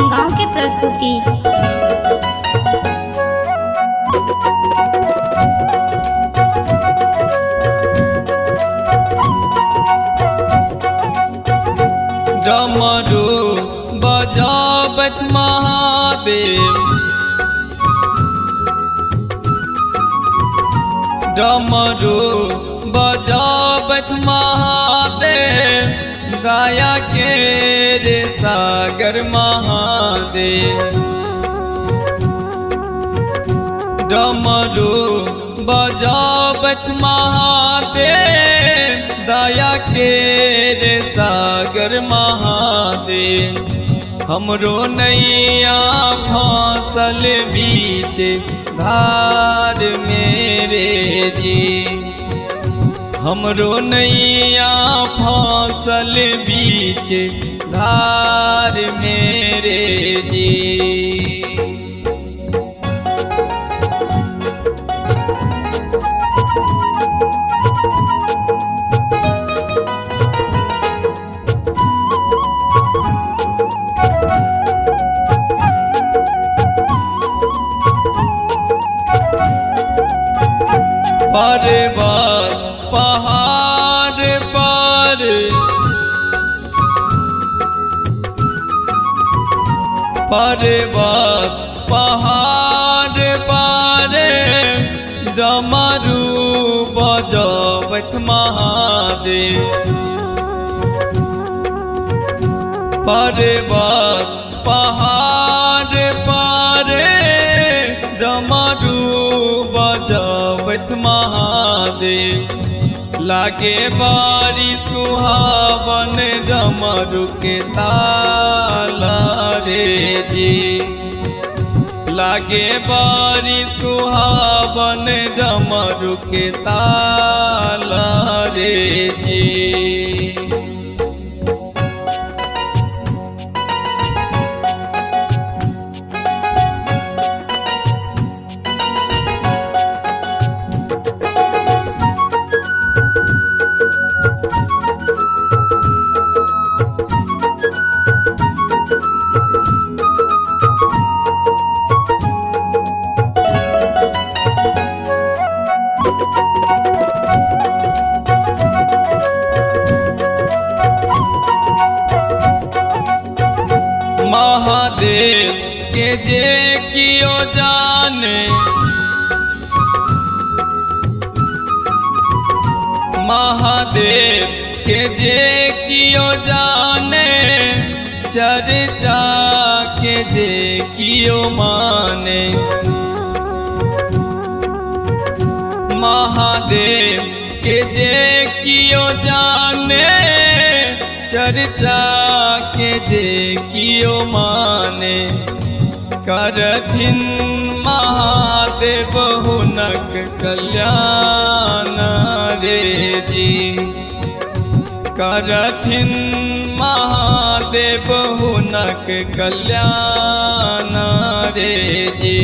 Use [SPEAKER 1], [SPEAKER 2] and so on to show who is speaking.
[SPEAKER 1] गांव के प्रस्तुति।
[SPEAKER 2] डमरू बजावत महादेव, डमरू बजावत महादेव, दया के रे सागर महादेव। डमरू बजावत महादेव, दया के रे सागर महादेव। हमरो नैया फांसल बीच धार मेरे जी, हमरो नैया फांसल बीच धार मेरे जी। पर्वत पहाड़ पर, पर्वत पहाड़ पर, डमरू बजावत महादेव। पर्वत पहाड़ पर, डमरू बजावत महादेव। लागे बारी सुहावन डमरू के ताला रे जी, लागे बारी सुहावन डमरू के ताला रे जी। महादेव के जे कियो जाने, महादेव के जे कियो जाने, चर्चा के जे कियो माने। महादेव के जे कियो जाने, चर्चा के जे कियो माने। करथिन महादेव हुनक कल्याण रे जी, करथिन महादेव हुनक कल्याण रे जी।